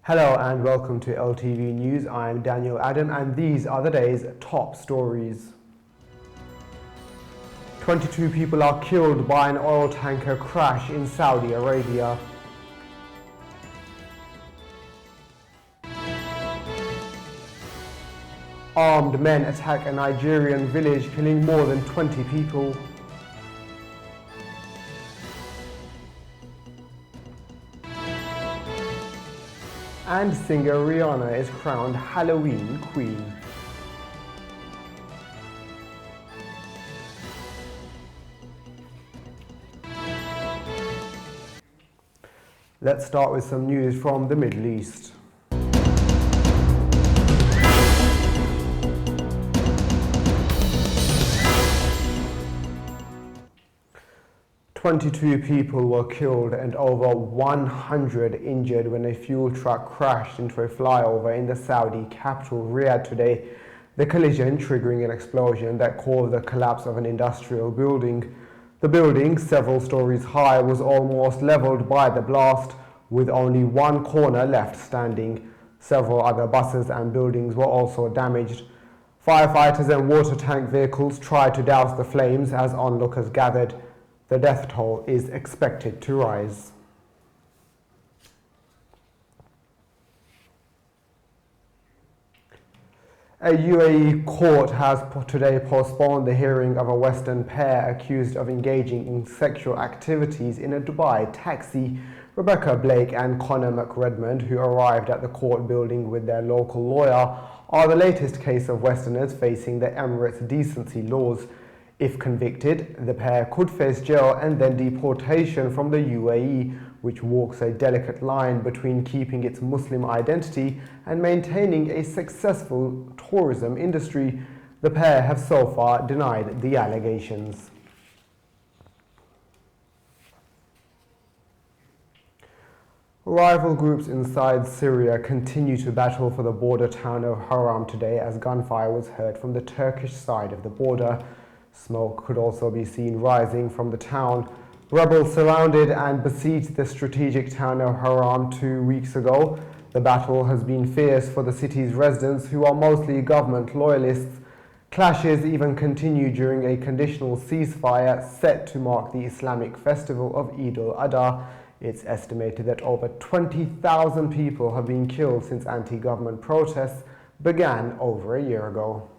Hello and welcome to LTV News. I'm Daniel Adam and these are the day's top stories. 22 people are killed by an oil tanker crash in Saudi Arabia. Armed men attack a Nigerian village, killing more than 20 people. And singer Rihanna is crowned Halloween Queen. Let's start with some news from the Middle East. "22 people were killed and over 100 injured when a fuel truck crashed into a flyover in the Saudi capital Riyadh today. The collision triggering an explosion that caused the collapse of an industrial building. The building, several stories high, was almost leveled by the blast, with only one corner left standing. Several other buses and buildings were also damaged. Firefighters and water tank vehicles tried to douse the flames as onlookers gathered. The death toll is expected to rise. A UAE court has today postponed the hearing of a Western pair accused of engaging in sexual activities in a Dubai taxi. Rebecca Blake and Conor McRedmond, who arrived at the court building with their local lawyer, are the latest case of Westerners facing the Emirates' decency laws. If convicted, the pair could face jail and then deportation from the UAE, which walks a delicate line between keeping its Muslim identity and maintaining a successful tourism industry. The pair have so far denied the allegations. Rival groups inside Syria continue to battle for the border town of Haram today as gunfire was heard from the Turkish side of the border. Smoke could also be seen rising from the town. Rebels surrounded and besieged the strategic town of Haram 2 weeks ago. The battle has been fierce for the city's residents, who are mostly government loyalists. Clashes even continue during a conditional ceasefire set to mark the Islamic festival of Eid al-Adha. It's estimated that over 20,000 people have been killed since anti-government protests began over a year ago.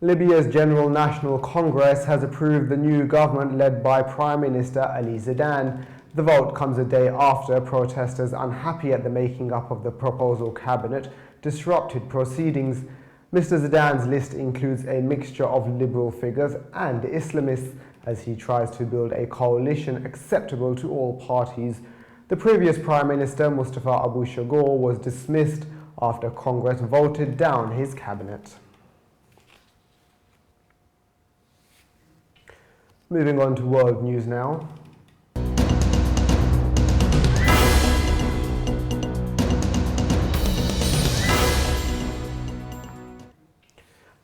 Libya's General National Congress has approved the new government led by Prime Minister Ali Zidane. The vote comes a day after protesters unhappy at the making up of the proposal cabinet disrupted proceedings. Mr. Zidane's list includes a mixture of liberal figures and Islamists as he tries to build a coalition acceptable to all parties. The previous Prime Minister, Mustafa Abu Shagor, was dismissed after Congress voted down his cabinet. Moving on to world news now.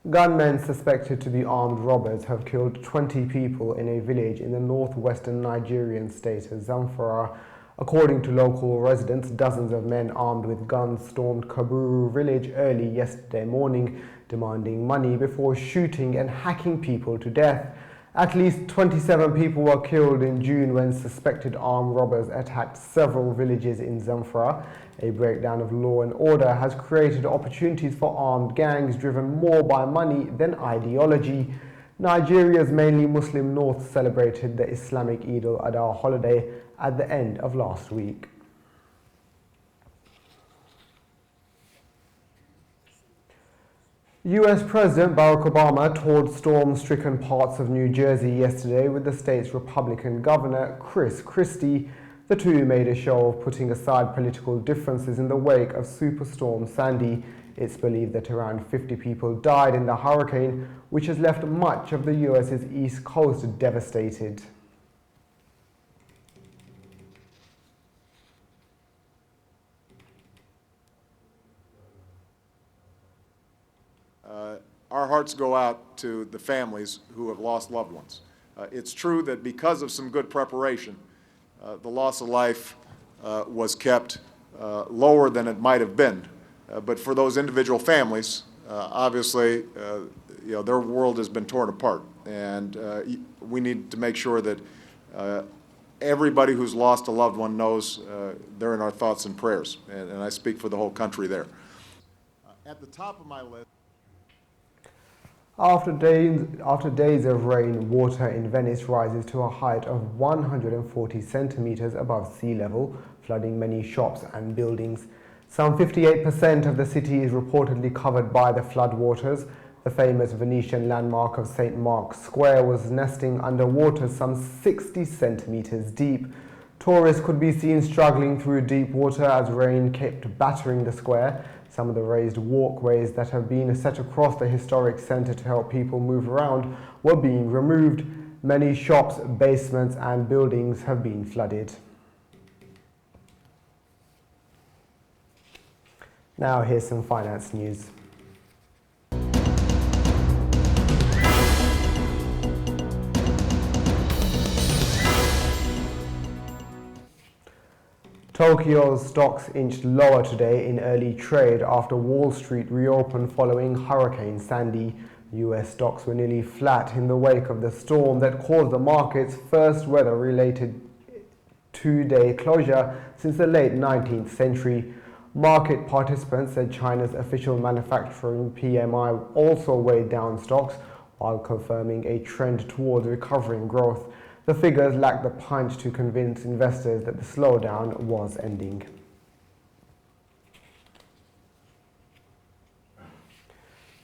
Gunmen suspected to be armed robbers have killed 20 people in a village in the northwestern Nigerian state of Zamfara. According to local residents, dozens of men armed with guns stormed Kaburu village early yesterday morning, demanding money before shooting and hacking people to death. At least 27 people were killed in June when suspected armed robbers attacked several villages in Zamfara. A breakdown of law and order has created opportunities for armed gangs driven more by money than ideology. Nigeria's mainly Muslim north celebrated the Islamic Eid al-Adha holiday at the end of last week. US President Barrack Obama toured storm-stricken parts of New Jersey yesterday with the state's Republican governor, Chris Christie. The two made a show of putting aside political differences in the wake of Superstorm Sandy. It's believed that around 50 people died in the hurricane, which has left much of the US's east coast devastated. Our hearts go out to the families who have lost loved ones. It's true that because of some good preparation, the loss of life was kept lower than it might have been. But for those individual families, obviously, their world has been torn apart. And we need to make sure that everybody who's lost a loved one knows they're in our thoughts and prayers. And I speak for the whole country there. At the top of my list. After days of rain, water in Venice rises to a height of 140 centimeters above sea level, flooding many shops and buildings. Some 58% of the city is reportedly covered by the floodwaters. The famous Venetian landmark of St. Mark's Square was nesting underwater some 60 centimeters deep. Tourists could be seen struggling through deep water as rain kept battering the square. Some of the raised walkways that have been set across the historic centre to help people move around were being removed. Many shops, basements and buildings have been flooded. Now here's some finance news. Tokyo's stocks inched lower today in early trade after Wall Street reopened following Hurricane Sandy. US stocks were nearly flat in the wake of the storm that caused the market's first weather-related two-day closure since the late 19th century. Market participants said China's official manufacturing PMI also weighed down stocks while confirming a trend towards recovering growth. The figures lacked the punch to convince investors that the slowdown was ending.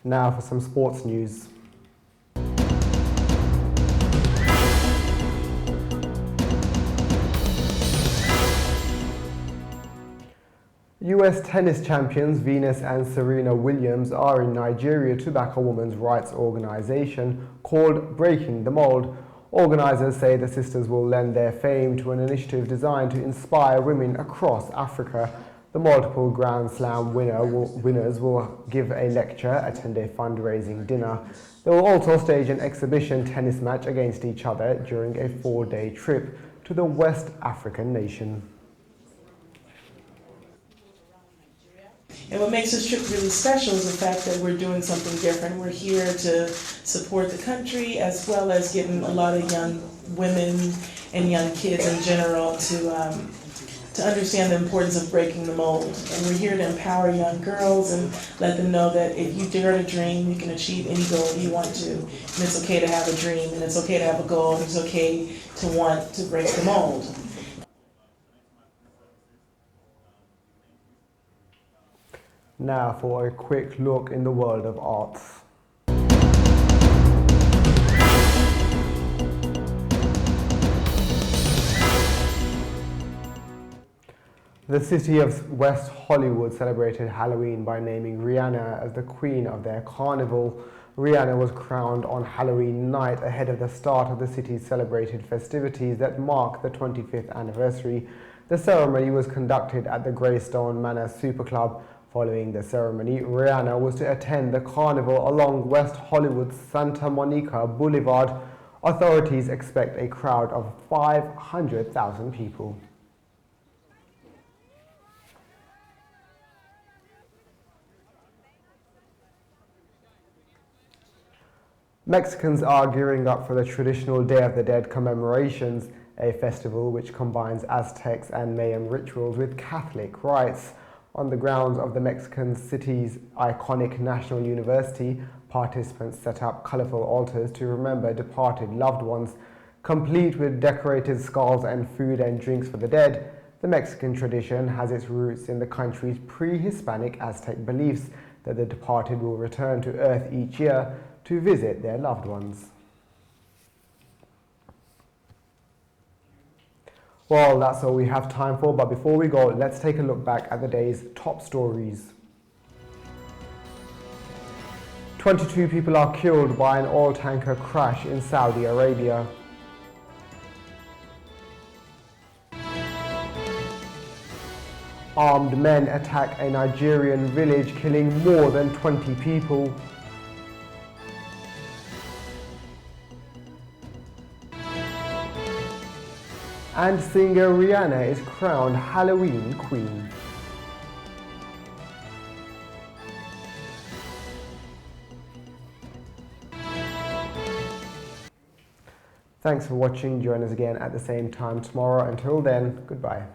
Now for some sports news. US tennis champions Venus and Serena Williams are in Nigeria to back a women's rights organization called Breaking the Mold. Organizers say the sisters will lend their fame to an initiative designed to inspire women across Africa. The multiple Grand Slam winners will give a lecture, attend a fundraising dinner. They will also stage an exhibition tennis match against each other during a 4-day trip to the West African nation. And what makes this trip really special is the fact that we're doing something different. We're here to support the country as well as getting a lot of young women and young kids in general to understand the importance of breaking the mold. And we're here to empower young girls and let them know that if you dare to dream, you can achieve any goal you want to. And it's okay to have a dream, and it's okay to have a goal, and it's okay to want to break the mold. Now for a quick look in the world of arts. The city of West Hollywood celebrated Halloween by naming Rihanna as the queen of their carnival. Rihanna was crowned on Halloween night ahead of the start of the city's celebrated festivities that mark the 25th anniversary. The ceremony was conducted at the Greystone Manor Super Club. Following the ceremony, Rihanna was to attend the carnival along West Hollywood's Santa Monica Boulevard. Authorities expect a crowd of 500,000 people. Mexicans are gearing up for the traditional Day of the Dead commemorations, a festival which combines Aztecs and Mayan rituals with Catholic rites. On the grounds of the Mexican city's iconic National University, participants set up colorful altars to remember departed loved ones. Complete with decorated skulls and food and drinks for the dead, the Mexican tradition has its roots in the country's pre-Hispanic Aztec beliefs that the departed will return to Earth each year to visit their loved ones. Well, that's all we have time for, but before we go, let's take a look back at the day's top stories. 22 people are killed by an oil tanker crash in Saudi Arabia. Armed men attack a Nigerian village, killing more than 20 people. And singer Rihanna is crowned Halloween Queen. Thanks for watching. Join us again at the same time tomorrow. Until then, goodbye.